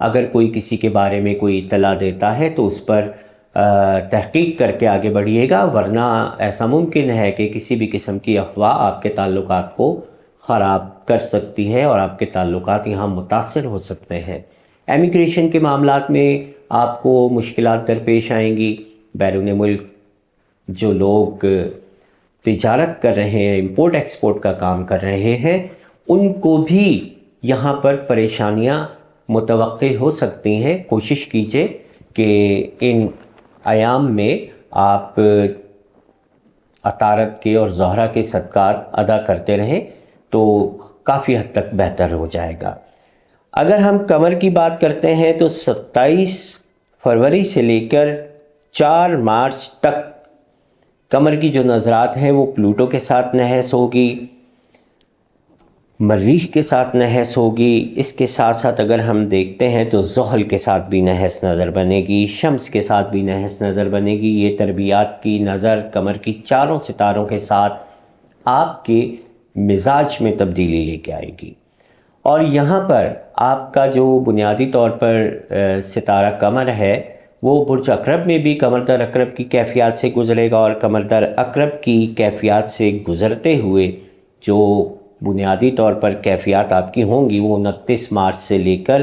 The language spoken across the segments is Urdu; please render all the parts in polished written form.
اگر کوئی کسی کے بارے میں کوئی اطلاع دیتا ہے تو اس پر تحقیق کر کے آگے بڑھیے گا، ورنہ ایسا ممکن ہے کہ کسی بھی قسم کی افواہ آپ کے تعلقات کو خراب کر سکتی ہے اور آپ کے تعلقات یہاں متاثر ہو سکتے ہیں۔ امیگریشن کے معاملات میں آپ کو مشکلات درپیش آئیں گی۔ بیرون ملک جو لوگ تجارت کر رہے ہیں، امپورٹ ایکسپورٹ کا کام کر رہے ہیں، ان کو بھی یہاں پر پریشانیاں متوقع ہو سکتی ہیں۔ کوشش کیجئے کہ ان ایام میں آپ عطارد کے اور زہرہ کے صدقات ادا کرتے رہیں تو کافی حد تک بہتر ہو جائے گا۔ اگر ہم قمر کی بات کرتے ہیں تو 27 فروری سے لے کر 4 مارچ تک قمر کی جو نظرات ہیں وہ پلوٹو کے ساتھ نحس ہوگی، مریخ کے ساتھ نحس ہوگی۔ اس کے ساتھ ساتھ اگر ہم دیکھتے ہیں تو زحل کے ساتھ بھی نحس نظر بنے گی، شمس کے ساتھ بھی نحس نظر بنے گی۔ یہ تربیات کی نظر قمر کی چاروں ستاروں کے ساتھ آپ کے مزاج میں تبدیلی لے کے آئے گی، اور یہاں پر آپ کا جو بنیادی طور پر ستارہ قمر ہے وہ برج عقرب میں بھی قمر در عقرب کی کیفیات سے گزرے گا، اور قمر در عقرب کی کیفیات سے گزرتے ہوئے جو بنیادی طور پر کیفیات آپ کی ہوں گی وہ 29 مارچ سے لے کر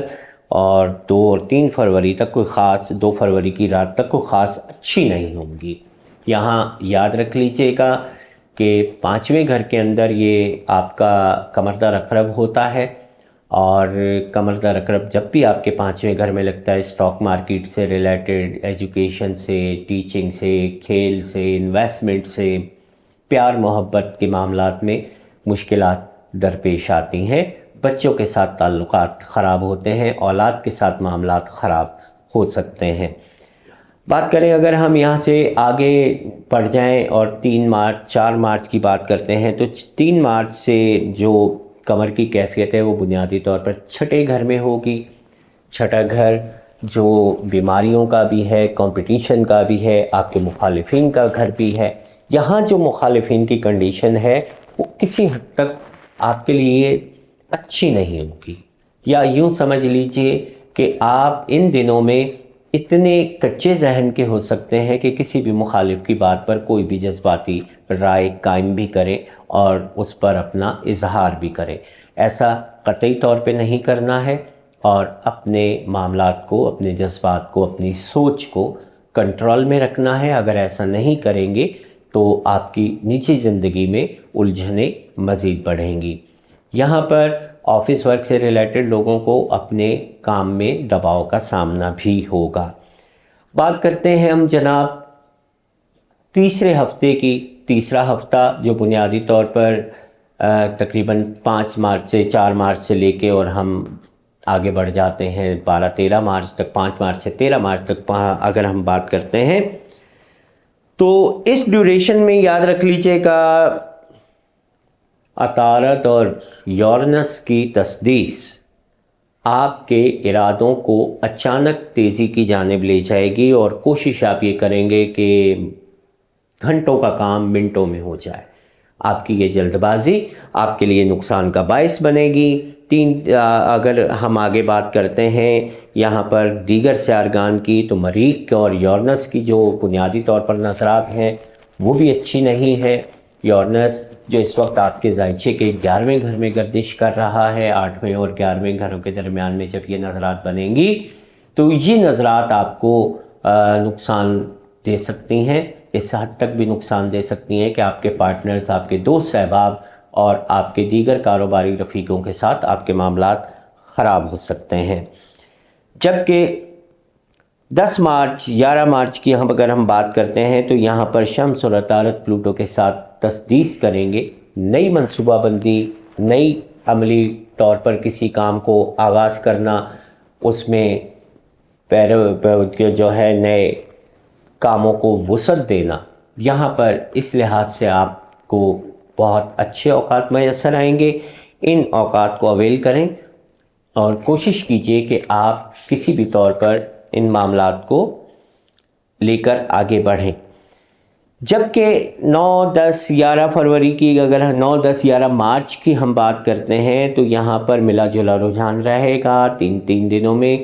اور 2 اور 3 فروری تک کوئی خاص 2 فروری کی رات تک کوئی خاص اچھی نہیں ہوں گی۔ یہاں یاد رکھ لیجئے گا کہ 5ویں گھر کے اندر یہ آپ کا قمر در عقرب ہوتا ہے، اور قمر در عقرب جب بھی آپ کے 5ویں گھر میں لگتا ہے اسٹاک مارکیٹ سے ریلیٹڈ، ایجوکیشن سے، ٹیچنگ سے، کھیل سے، انویسٹمنٹ سے، پیار محبت کے معاملات میں مشکلات درپیش آتی ہیں۔ بچوں کے ساتھ تعلقات خراب ہوتے ہیں، اولاد کے ساتھ معاملات خراب ہو سکتے ہیں۔ بات کریں اگر ہم یہاں سے آگے بڑھ جائیں اور 4 مارچ کی بات کرتے ہیں تو 3 مارچ سے جو قمر کی کیفیت ہے وہ بنیادی طور پر چھٹے گھر میں ہوگی۔ چھٹا گھر جو بیماریوں کا بھی ہے، کمپٹیشن کا بھی ہے، آپ کے مخالفین کا گھر بھی ہے۔ یہاں جو مخالفین کی کنڈیشن ہے وہ کسی حد تک آپ کے لیے اچھی نہیں ہوگی، یا یوں سمجھ لیجئے کہ آپ ان دنوں میں اتنے کچے ذہن کے ہو سکتے ہیں کہ کسی بھی مخالف کی بات پر کوئی بھی جذباتی رائے قائم بھی کریں اور اس پر اپنا اظہار بھی کریں۔ ایسا قطعی طور پہ نہیں کرنا ہے، اور اپنے معاملات کو، اپنے جذبات کو، اپنی سوچ کو کنٹرول میں رکھنا ہے۔ اگر ایسا نہیں کریں گے تو آپ کی نجی زندگی میں الجھنیں مزید بڑھیں گی۔ یہاں پر آفس ورک سے ریلیٹڈ لوگوں کو اپنے کام میں دباؤ کا سامنا بھی ہوگا۔ بات کرتے ہیں ہم جناب تیسرے ہفتے کی۔ تیسرا ہفتہ جو بنیادی طور پر تقریباً 5 مارچ سے 4 مارچ سے لے کے اور ہم آگے بڑھ جاتے ہیں 12-13 مارچ تک، 5 مارچ سے 13 مارچ تک اگر ہم بات کرتے ہیں تو اس ڈیوریشن میں یاد رکھ لیجئے گا عطارد اور یورنس کی تسدیس آپ کے ارادوں کو اچانک تیزی کی جانب لے جائے گی، اور کوشش آپ یہ کریں گے کہ گھنٹوں کا کام منٹوں میں ہو جائے۔ آپ کی یہ جلد بازی آپ کے لیے نقصان کا باعث بنے گی۔ اگر ہم آگے بات کرتے ہیں یہاں پر دیگر سیارگان کی تو مریخ اور یورنس کی جو بنیادی طور پر نظرات ہیں وہ بھی اچھی نہیں ہے۔ یورنس جو اس وقت آپ کے ذائچے کے 11ویں گھر میں گردش کر رہا ہے، 8ویں اور 11ویں گھروں کے درمیان میں جب یہ نظرات بنیں گی تو یہ نظرات آپ کو نقصان دے سکتی ہیں۔ اس حد تک بھی نقصان دے سکتی ہیں کہ آپ کے پارٹنرز، آپ کے دوست احباب اور آپ کے دیگر کاروباری رفیقوں کے ساتھ آپ کے معاملات خراب ہو سکتے ہیں۔ جبکہ 10 مارچ 11 مارچ کی اگر ہم بات کرتے ہیں تو یہاں پر شمس اور عطارد پلوٹو کے ساتھ تسدیس کریں گے۔ نئی منصوبہ بندی، نئی عملی طور پر کسی کام کو آغاز کرنا، اس میں جو ہے نئے کاموں کو وسعت دینا، یہاں پر اس لحاظ سے آپ کو بہت اچھے اوقات میسر آئیں گے۔ ان اوقات کو اویل کریں اور کوشش کیجئے کہ آپ کسی بھی طور پر ان معاملات کو لے کر آگے بڑھیں۔ جبکہ 9، 10، 11 فروری کی اگر 9، 10، 11 مارچ کی ہم بات کرتے ہیں تو یہاں پر ملا جلا رجحان رہے گا۔ تین دنوں میں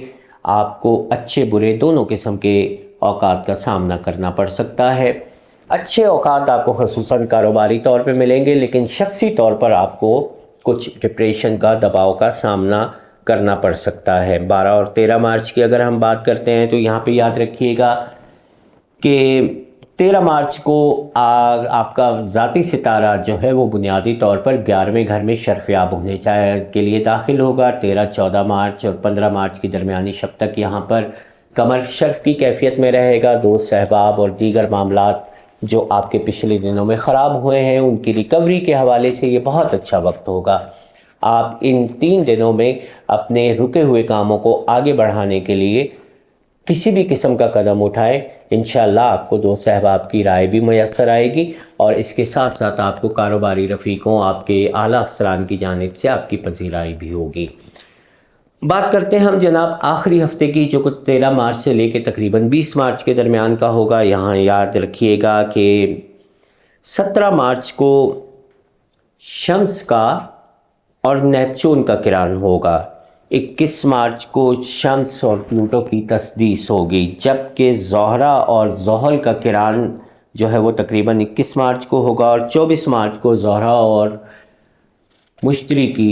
آپ کو اچھے برے دونوں قسم کے اوقات کا سامنا کرنا پڑ سکتا ہے۔ اچھے اوقات آپ کو خصوصاً کاروباری طور پہ ملیں گے، لیکن شخصی طور پر آپ کو کچھ ڈپریشن کا، دباؤ کا سامنا کرنا پڑ سکتا ہے۔ 12 اور 13 مارچ کی اگر ہم بات کرتے ہیں تو یہاں پہ یاد رکھیے گا کہ 13 مارچ کو آپ کا ذاتی ستارہ جو ہے وہ بنیادی طور پر 11ویں گھر میں شرفیاب ہونے کے لیے داخل ہوگا۔ 13، 14 مارچ اور 15 مارچ کی درمیانی شب تک یہاں پر قمر شرف کی کیفیت میں رہے گا۔ دوست احباب اور دیگر معاملات جو آپ کے پچھلے دنوں میں خراب ہوئے ہیں ان کی ریکوری کے حوالے سے یہ بہت اچھا وقت ہوگا۔ آپ ان 3 دنوں میں اپنے رکے ہوئے کاموں کو آگے بڑھانے کے لیے کسی بھی قسم کا قدم اٹھائے، انشاءاللہ آپ کو دوست احباب کی رائے بھی میسر آئے گی، اور اس کے ساتھ ساتھ آپ کو کاروباری رفیقوں، آپ کے اعلیٰ افسران کی جانب سے آپ کی پذیرائی بھی ہوگی۔ بات کرتے ہیں ہم جناب آخری ہفتے کی، جو کہ 13 مارچ سے لے کے تقریباً 20 مارچ کے درمیان کا ہوگا۔ یہاں یاد رکھیے گا کہ 17 مارچ کو شمس کا اور نیپچون کا کران ہوگا۔ 21 مارچ کو شمس اور پلوٹو کی تسدیس ہوگی، جبکہ زہرہ اور زحل کا کران جو ہے وہ تقریباً 21 مارچ کو ہوگا، اور 24 مارچ کو زہرہ اور مشتری کی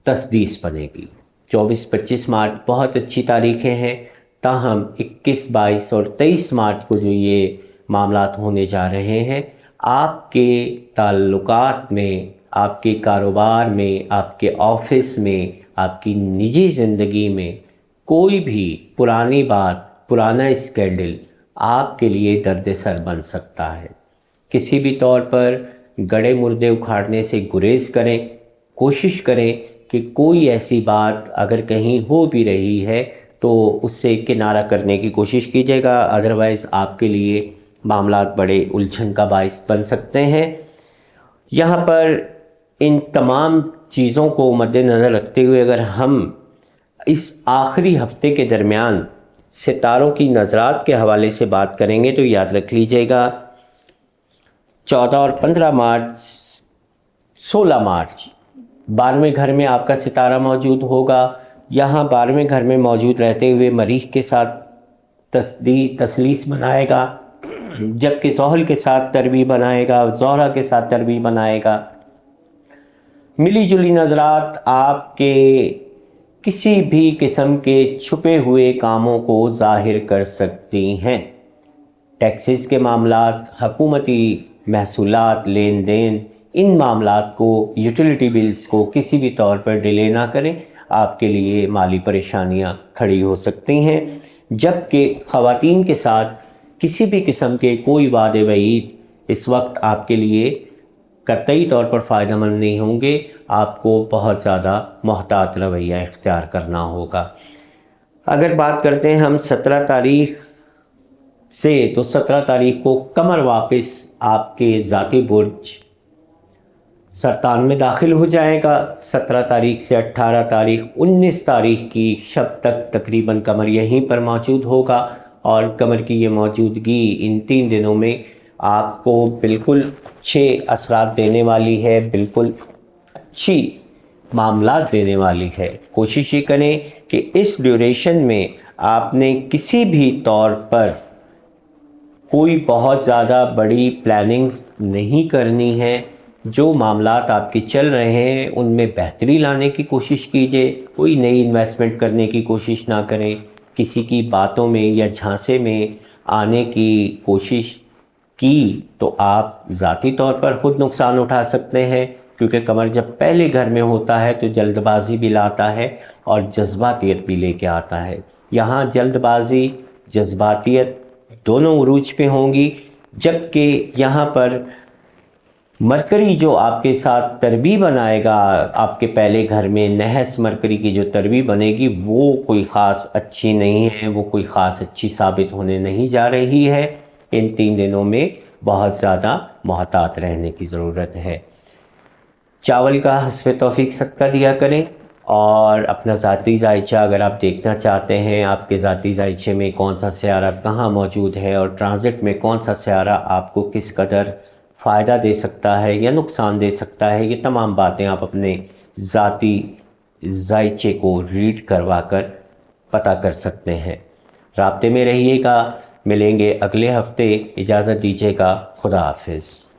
تسدیس بنے گی۔ 24، 25 مارچ بہت اچھی تاریخیں ہیں، تاہم 21، 22 اور 23 مارچ کو جو یہ معاملات ہونے جا رہے ہیں، آپ کے تعلقات میں، آپ کے کاروبار میں، آپ کے آفس میں، آپ کی نجی زندگی میں کوئی بھی پرانی بات، پرانا اسکینڈل آپ کے لیے درد سر بن سکتا ہے۔ کسی بھی طور پر گڑے مردے اکھاڑنے سے گریز کریں، کوشش کریں کہ کوئی ایسی بات اگر کہیں ہو بھی رہی ہے تو اس سے کنارہ کرنے کی کوشش کیجیے گا، ادروائز آپ کے لیے معاملات بڑے الجھن کا باعث بن سکتے ہیں۔ یہاں پر ان تمام چیزوں کو مد نظر رکھتے ہوئے اگر ہم اس آخری ہفتے کے درمیان ستاروں کی نظرات کے حوالے سے بات کریں گے تو یاد رکھ لیجیے گا 14 اور 15 مارچ، 16 مارچ 12ویں گھر میں آپ کا ستارہ موجود ہوگا۔ یہاں 12ویں گھر میں موجود رہتے ہوئے مریخ کے ساتھ تسلیس بنائے گا، جبکہ زحل کے ساتھ تربیع بنائے گا، زہرہ کے ساتھ تربیع بنائے گا۔ ملی جلی نظرات آپ کے کسی بھی قسم کے چھپے ہوئے کاموں کو ظاہر کر سکتی ہیں۔ ٹیکسز کے معاملات، حکومتی محصولات، لین دین، ان معاملات کو، یوٹیلیٹی بلز کو کسی بھی طور پر ڈیلے نہ کریں، آپ کے لیے مالی پریشانیاں کھڑی ہو سکتی ہیں۔ جبکہ خواتین کے ساتھ کسی بھی قسم کے کوئی وعدے وعید اس وقت آپ کے لیے قطعی طور پر فائدہ مند نہیں ہوں گے، آپ کو بہت زیادہ محتاط رویہ اختیار کرنا ہوگا۔ اگر بات کرتے ہیں ہم 17 تاریخ سے، تو 17 تاریخ کو قمر واپس آپ کے ذاتی برج سرطان میں داخل ہو جائے گا۔ 17 تاریخ سے 18 تاریخ، 19 تاریخ کی شب تک تقریباً قمر یہیں پر موجود ہوگا، اور قمر کی یہ موجودگی ان 3 دنوں میں آپ کو بالکل اچھے اثرات دینے والی ہے، بالکل اچھی معاملات دینے والی ہے۔ کوشش یہ کریں کہ اس ڈیوریشن میں آپ نے کسی بھی طور پر کوئی بہت زیادہ بڑی پلاننگز نہیں کرنی ہے۔ جو معاملات آپ کے چل رہے ہیں ان میں بہتری لانے کی کوشش کیجیے، کوئی نئی انویسٹمنٹ کرنے کی کوشش نہ کریں، کسی کی باتوں میں یا جھانسے میں آنے کی کوشش کی تو آپ ذاتی طور پر خود نقصان اٹھا سکتے ہیں، کیونکہ قمر جب پہلے گھر میں ہوتا ہے تو جلد بازی بھی لاتا ہے اور جذباتیت بھی لے کے آتا ہے۔ یہاں جلد بازی، جذباتیت دونوں عروج پہ ہوں گی، جبکہ یہاں پر مرکری جو آپ کے ساتھ تربیع بنائے گا آپ کے پہلے گھر میں، نحس مرکری کی جو تربیع بنے گی وہ کوئی خاص اچھی نہیں ہے، وہ کوئی خاص اچھی ثابت ہونے نہیں جا رہی ہے۔ ان 3 دنوں میں بہت زیادہ محتاط رہنے کی ضرورت ہے۔ چاول کا حسب توفیق صدقہ دیا کریں، اور اپنا ذاتی ذائچہ اگر آپ دیکھنا چاہتے ہیں آپ کے ذاتی ذائچے میں کون سا سیارہ کہاں موجود ہے اور ٹرانزٹ میں کون سا سیارہ آپ کو کس قدر فائدہ دے سکتا ہے یا نقصان دے سکتا ہے، یہ تمام باتیں آپ اپنے ذاتی ذائچے کو ریڈ کروا کر پتہ کر سکتے ہیں۔ رابطے میں رہیے گا، ملیں گے اگلے ہفتے، اجازت دیجیے گا، خدا حافظ۔